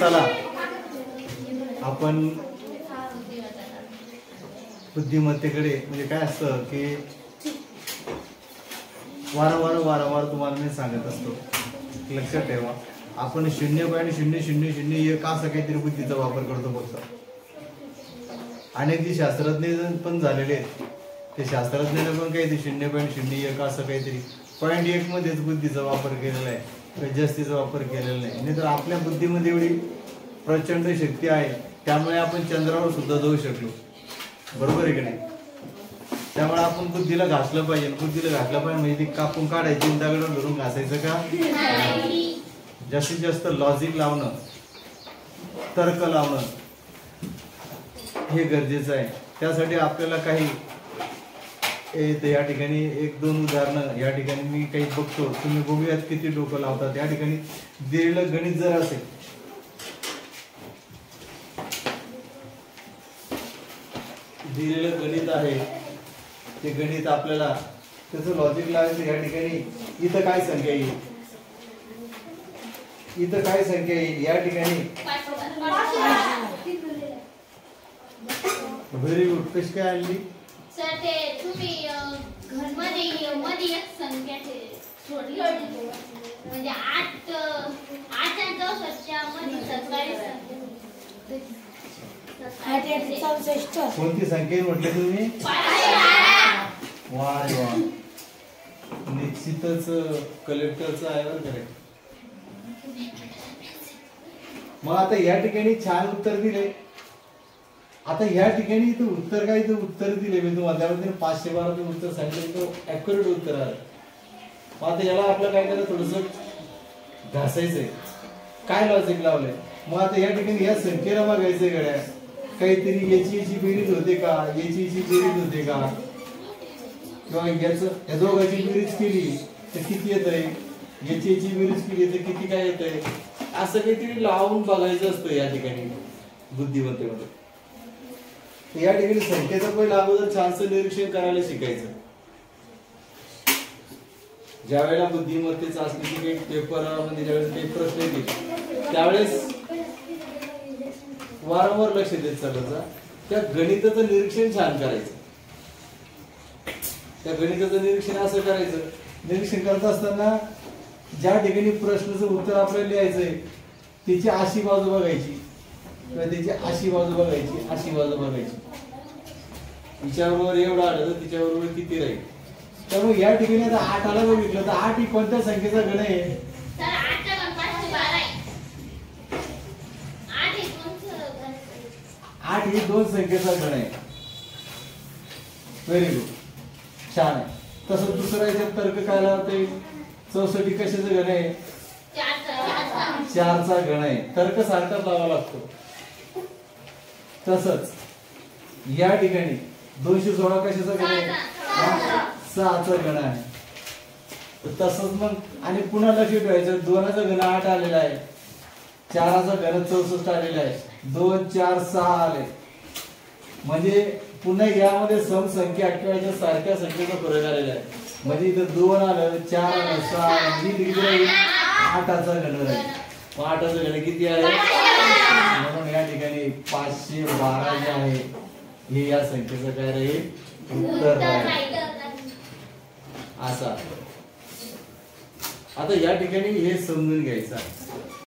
चला आपण बुद्धिमत्तेकडे म्हणजे काय असतं की वारंवार तुम्हाला मी सांगत असतो, लक्षात ठेवा. आपण 0.0001 असं काहीतरी बुद्धीचा वापर करतो फक्त. अनेक जे शास्त्रज्ञ पण झालेले आहेत ते शास्त्रज्ञांना पण काही 0.01 असं काहीतरी 0.1 मध्येच बुद्धीचा वापर केलेला आहे, काही जास्तीचा वापर केलेला नाही. नाहीतर आपल्या बुद्धीमध्ये एवढी प्रचंड शक्ती आहे, त्यामुळे आपण चंद्रावर सुद्धा जाऊ शकलो, बरोबर आहे की नाही. त्यामुळे आपण बुद्धीला घासलं पाहिजे. बुद्धीला घासलं पाहिजे म्हणजे ती कापून काढायची, दगड धरून घासायचं का. जास्तीत जास्त लॉजिक लावणं, तर्क लावणं हे गरजेचं आहे. त्यासाठी आपल्याला काही या ठिकाणी 1-2 उदाहरणं या ठिकाणी मी काही बघतो, तुम्ही बघूयात किती डोकं लावतात. या ठिकाणी दिलेलं गणित जर असेल, दिलेलं गणित आहे, ते गणित आपल्याला त्याचं लॉजिक लावायचं. या ठिकाणी इथं काय संख्या येईल, इथं काय संख्या येईल, या ठिकाणी व्हेरी गुड. कशी काय आणली सर? ते तुम्ही मध्ये एक संख्या सोडली होती, म्हणजे 8 आणि 64 मध्ये 64. कोणती संख्या म्हटले तुम्ही? वा रे वा, निश्चितच कलेक्टरचं आहे बरं. करेक्ट. मग आता या ठिकाणी छान उत्तर दिले. आता या ठिकाणी इथं उत्तर काय, इथं उत्तर दिले मी तुम्हाला, त्यामध्ये 512 ते उत्तर सांगितलं, तो ऍक्युरेट उत्तर आहे. मग आता याला आपलं काय करायचं, थोडस घासायचंय. काय लॉजिक लावलंय मग आता या ठिकाणी या संख्येला बघायचंय गड्या, काहीतरी याची बेरीज होते का, याची बेरीज होते का, किंवा या दोघांची बेरीज केली तर किती येत आहे, याची बेरीज केली तर किती काय येत आहे, असं काहीतरी लावून बघायचं असतं या ठिकाणी बुद्धिमत्तेमध्ये. या ठिकाणी संख्येचं पहिलं अगोदर छानसं निरीक्षण करायला शिकायचं. ज्या वेळेला बुद्धिमत्ते चाचणीची काही पेपरमध्ये ज्यावेळेस काही प्रश्न येतील त्यावेळेस वारंवार लक्ष देत चालायचं. त्या गणिताचं निरीक्षण छान करायचं. त्या गणिताचं निरीक्षण असं करायचं, निरीक्षण करत असताना ज्या ठिकाणी प्रश्नाचं उत्तर आपल्याला लिहायचंय त्याची अशी बाजू बघायची किंवा त्याची अशी बाजू बघायची, अशी बाजू बघायची. तिच्याबरोबर एवढं आलं तर तिच्याबरोबर किती राहील. त्यामुळे या ठिकाणी आता 8 आला बघितलं तर 8 ही कोणत्या संख्येचा गण आहे? 8 ही 2 संख्येचा गण आहे. व्हेरी गुड, छान आहे. तसं दुसरा याच्यात तर्क काय लावते, 64 कशाचा गण आहे? 4चा गण आहे. तर्क सारखाच लावा लागतो. तसंच या ठिकाणी 216 कशाचा गण आहे? 6चा गण आहे. तसंच मग आणि पुन्हा लक्ष ठेवायचं, 2चा गण 8 आलेला आहे, 4चा गण 64 आलेला आहे, 2, 4, 6 आले. म्हणजे पुन्हा यामध्ये समसंख्या अटकवायच्या सारख्या संख्येचा फरक आलेला आहे. म्हणजे इथं 2 आलं, 4 आलं, 6 आलं, किती राहील? 8चा गण राहील. 8चा गण किती आहे? म्हणून या ठिकाणी 512 जे आहे हे या संख्येचं काय राहील? उत्तर राहील. असा आता या ठिकाणी हे समजून घ्यायचं.